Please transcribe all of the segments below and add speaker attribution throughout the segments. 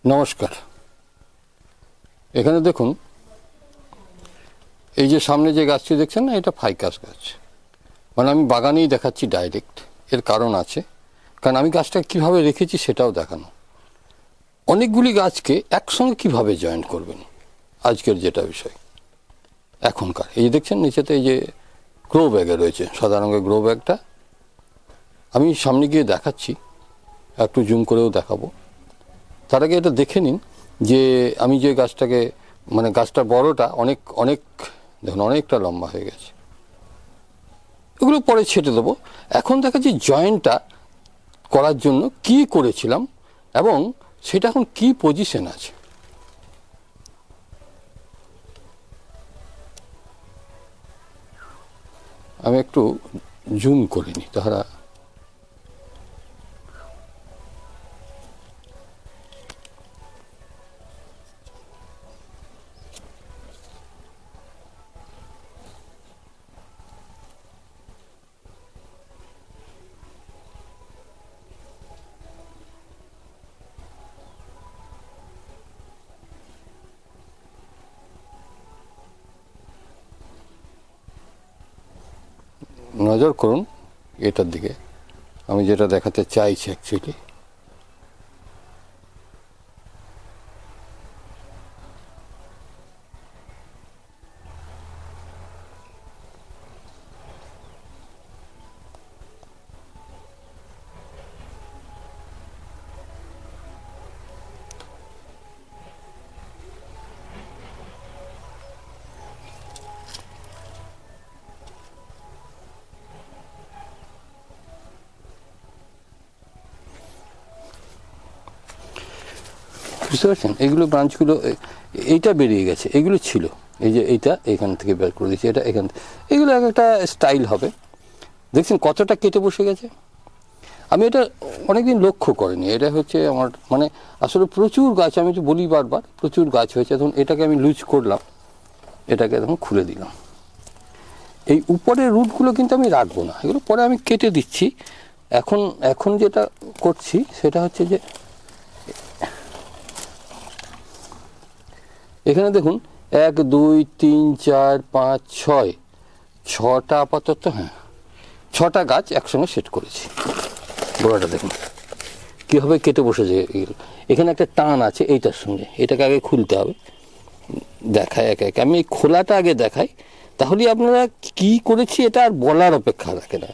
Speaker 1: নমস্কার। এখানে দেখুন, এই যে সামনে যে গাছটি দেখছেন না, এটা ফাইকাস গাছ। মানে আমি বাগানেই দেখাচ্ছি ডাইরেক্ট, এর কারণ আছে, কারণ আমি গাছটা কিভাবে রেখেছি সেটাও দেখানো। অনেকগুলি গাছকে একসঙ্গে কিভাবে জয়েন করবেন, আজকের যেটা বিষয় এখনকার। এই যে দেখছেন নিচেতে এই যে গ্রো ব্যাগে রয়েছে, সাদা রঙের গ্রো ব্যাগটা আমি সামনে গিয়ে দেখাচ্ছি, একটু জুম করেও দেখাবো। তার আগে এটা দেখে নিন যে আমি যে গাছটাকে, মানে গাছটার বড়টা অনেক অনেক দেখুন অনেকটা লম্বা হয়ে গেছে। এগুলো পরে ছেটে দেবো। এখন দেখাচ্ছি জয়েন্টটা করার জন্য কি করেছিলাম এবং সেটা এখন কি পজিশন আছে। আমি একটু জুম করে নিই, তাহারা নজর করুন এটার দিকে, আমি যেটা দেখাতে চাইছি অ্যাকচুয়ালি। বুঝতে পারছেন, এইগুলো ব্রাঞ্চগুলো এইটা বেরিয়ে গেছে, এগুলো ছিল, এই যে এইটা এখান থেকে বের করে দিয়েছি, এটা এখান থেকে, এগুলো এক একটা স্টাইল হবে। দেখছেন কতটা কেটে বসে গেছে। আমি এটা অনেকদিন লক্ষ্য করিনি। এটা হচ্ছে আমার মানে আসলে প্রচুর গাছ, আমি তো বলি বারবার, প্রচুর গাছ হয়েছে। এখন এটাকে আমি লুজ করলাম, এটাকে এখন খুলে দিলাম। এই উপরের রুটগুলো কিন্তু আমি রাখবো না, এগুলো পরে আমি কেটে দিচ্ছি। এখন এখন যেটা করছি সেটা হচ্ছে যে এখানে দেখুন 1 2 3 4 5 6 6টা আপাতত, হ্যাঁ 6টা গাছ একসঙ্গে সেট করেছি। গোড়াটা দেখুন কীভাবে কেটে বসেছে। এখানে একটা টান আছে এইটার সঙ্গে, এটাকে আগে খুলতে হবে। দেখায় একে একে, আমি এই খোলাটা আগে দেখাই, তাহলে আপনারা কি করেছি এটা আর বলার অপেক্ষা রাখে না।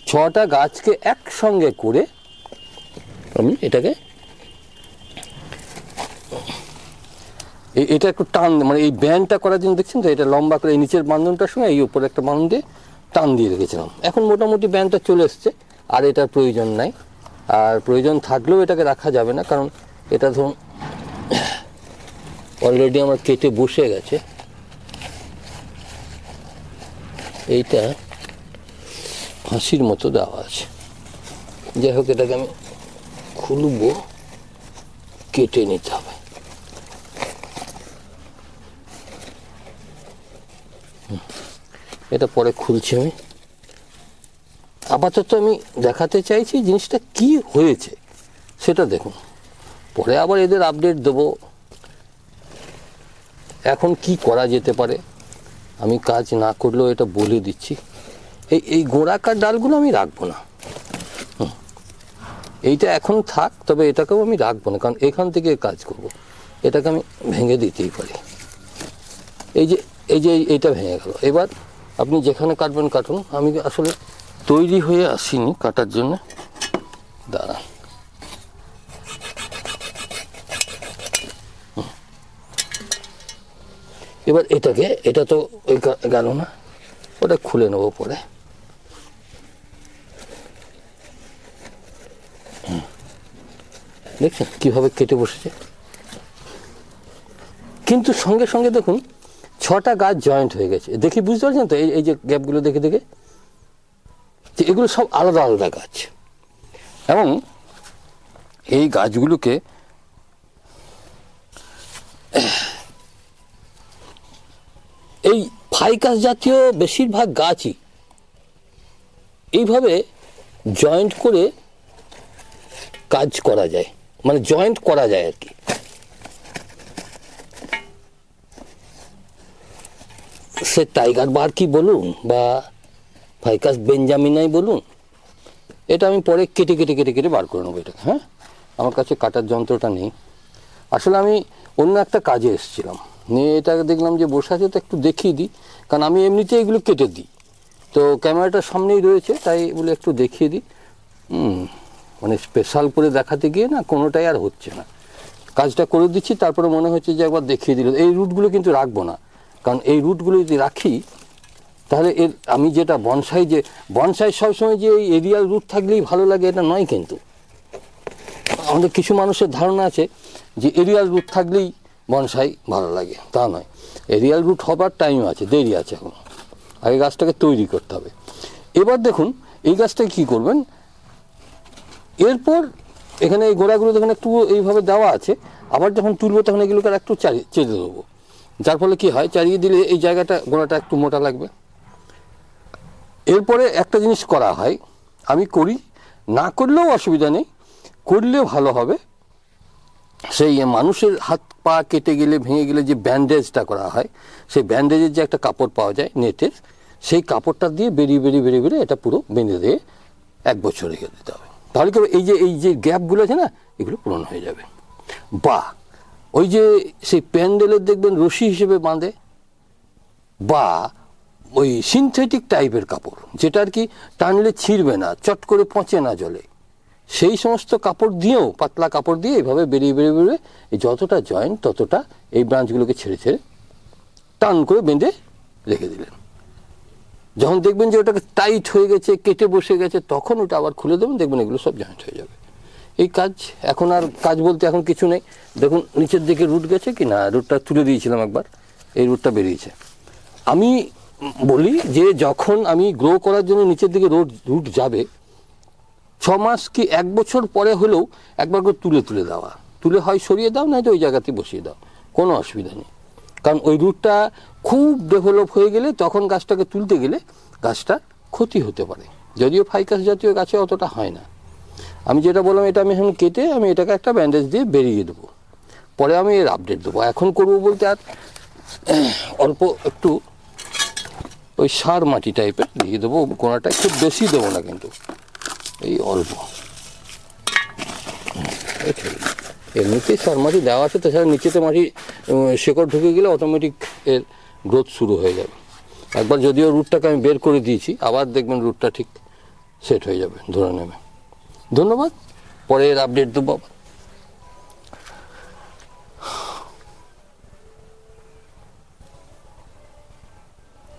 Speaker 1: 6টা গাছকে একসঙ্গে করে আমি এটাকে, এটা একটু টান, মানে এই ব্যান্ডটা করার জন্য দেখছেন তো, এটা লম্বা করে এই নিচের বান্ধনটার সঙ্গে এই উপরে একটা বান্ধন দিয়ে টান দিয়ে রেখেছিলাম। এখন মোটামুটি ব্যান্ডটা চলে এসছে, আর এটার প্রয়োজন নাই। আর প্রয়োজন থাকলেও এটাকে রাখা যাবে না, কারণ এটা ধরুন অলরেডি আমার কেটে বসে গেছে। এইটা ফাঁসির মতো দেওয়া আছে। যাই হোক, এটাকে আমি খুলবো, কেটে নিতে হবে। এটা পরে খুলছি আমি। আপাতত আমি দেখাতে চাইছি জিনিসটা কি হয়েছে সেটা দেখুন, পরে আবার এদের আপডেট দেবো। এখন কি করা যেতে পারে আমি কাজ না করলেও এটা বলে দিচ্ছি। এই গোড়াকার ডালগুলো আমি রাখবো না, এইটা এখন থাক, তবে এটাকেও আমি রাখবো না, কারণ এখান থেকে কাজ করব। এটাকে আমি ভেঙে দিতেই পারি। এই যে এইটা ভেঙে গেল। এবার আপনি যেখানে কাটবেন কাটুন, আমি আসলে তৈরি হয়ে আসিনি কাটার জন্য। দাঁড়ান, এবার এটাকে, এটা তো ওই গেল না, ওটা খুলে নেবো পরে। দেখছেন কিভাবে কেটে বসেছে, কিন্তু সঙ্গে সঙ্গে দেখুন 6টা গাছ জয়েন্ট হয়ে গেছে। দেখি বুঝতে পারছেন তো, এই যে গ্যাপগুলো দেখে দেখে, যে এগুলো সব আলাদা আলাদা গাছ। এবং এই গাছগুলোকে এই ফাইকাস জাতীয় বেশিরভাগ গাছই এইভাবে জয়েন্ট করে কাজ করা যায়, মানে জয়েন্ট করা যায় আর কি।
Speaker 2: ফাইকাসের টাইগার বার কি বলুন বা ফাইকাস বেঞ্জামিনাই বলুন, এটা আমি পরে কেটে কেটে কেটে কেটে বার করে নেবো এটাকে। হ্যাঁ, আমার কাছে কাটার যন্ত্রটা নেই। আসলে আমি অন্য একটা কাজে এসেছিলাম, নিয়ে এটাকে দেখলাম যে বসে আছে, তো একটু দেখিয়ে দিই, কারণ আমি এমনিতে এগুলো কেটে দিই, তো ক্যামেরাটা সামনেই রয়েছে তাই বলে একটু দেখিয়ে দিই। মানে স্পেশাল করে দেখাতে গিয়ে না কোনোটাই আর হচ্ছে না, কাজটা করে দিচ্ছি, তারপরে মনে হচ্ছে যে একবার দেখিয়ে দিল। এই রুটগুলো কিন্তু রাখবো না, কারণ এই রুটগুলো যদি রাখি তাহলে এর আমি যেটা বনসাই, যে বনসাই সবসময় যে এই এরিয়াল রুট থাকলেই ভালো লাগে এটা নয়। কিন্তু আমাদের কিছু মানুষের ধারণা আছে যে এরিয়াল রুট থাকলেই বনসাই ভালো লাগে, তা নয়। এরিয়াল রুট হবার টাইম আছে, দেরি আছে, এখন আগে গাছটাকে তৈরি করতে হবে। এবার দেখুন এই গাছটাকে কী করবেন, এরপর এখানে এই গোড়াগুলো দেখুন একটু এইভাবে দেওয়া আছে, আবার যখন তুলবো তখন এগুলোকে আর একটু চেড়ে দেবো, যার ফলে কি হয়, চারিয়ে দিলে এই জায়গাটা গোড়াটা একটু মোটা লাগবে। এরপরে একটা জিনিস করা হয়, আমি করি, না করলেও অসুবিধা নেই, করলে ভালো হবে, সেই মানুষের হাত পা কেটে গেলে ভেঙে গেলে যে ব্যান্ডেজটা করা হয়, সেই ব্যান্ডেজের যে একটা কাপড় পাওয়া যায় নেটের, সেই কাপড়টা দিয়ে বেরিয়ে বেরিয়ে বেরিয়ে বেরিয়ে এটা পুরো বেঁধে দিয়ে 1 বছর রেখে দিতে হবে। তাহলে কি এই যে গ্যাপগুলো আছে না, এগুলো পূরণ হয়ে যাবে। বা ওই যে সেই প্যান্ডেলের দেখবেন রশি হিসেবে বাঁধে, বা ওই সিনথেটিক টাইপের কাপড় যেটা আর কি টানলে ছিঁড়বে না, চট করে পচে না জলে, সেই সমস্ত কাপড় দিয়েও, পাতলা কাপড় দিয়ে এইভাবে বেরিয়ে বেরিয়ে বেরিয়ে এই যতটা জয়েন্ট ততটা এই ব্রাঞ্চগুলোকে ছেড়ে ছেড়ে টান করে বেঁধে রেখে দিলেন। যখন দেখবেন যে ওটাকে টাইট হয়ে গেছে, কেটে বসে গেছে, তখন ওটা আবার খুলে দেবেন, দেখবেন এগুলো সব জয়েন্ট হয়ে যাবে। এই কাজ এখন আর কাজ বলতে এখন কিছু নেই। দেখুন নিচের দিকে রুট গেছে কি না, রুটটা তুলে দিয়েছিলাম একবার, এই রুটটা বেরিয়েছে। আমি বলি যে যখন আমি গ্রো করার জন্য নিচের দিকে রুট যাবে, 6 মাস কি 1 বছর পরে হলেও একবার করে তুলে তুলে দেওয়া, তুলে হয় সরিয়ে দাও, নয়তো ওই জায়গাতে বসিয়ে দাও, কোনো অসুবিধা নেই। কারণ ওই রুটটা খুব ডেভেলপ হয়ে গেলে তখন গাছটাকে তুলতে গেলে গাছটার ক্ষতি হতে পারে, যদিও ফাইকাস জাতীয় গাছে অতটা হয় না। আমি যেটা বললাম, এটা আমি এখন কেটে আমি এটাকে একটা ব্যান্ডেজ দিয়ে বেরিয়ে দেবো, পরে আমি এর আপডেট দেবো। এখন করবো বলতে আর অল্প একটু ওই সার মাটি টাইপের দিয়ে দেবো, কোনাটা খুব বেশি দেবো না, কিন্তু এই অল্প। এমনিতেই সার মাটি দেওয়া আছে, তাছাড়া নিচেতে মাটি শেকড় ঢুকে গেলে অটোমেটিক এর গ্রোথ শুরু হয়ে যাবে। একবার যদিও রুটটাকে আমি বের করে দিয়েছি, আবার দেখবেন রুটটা ঠিক সেট হয়ে যাবে, ধরে নেবে। ধন্যবাদ, পরে এর আপডেট দেবো।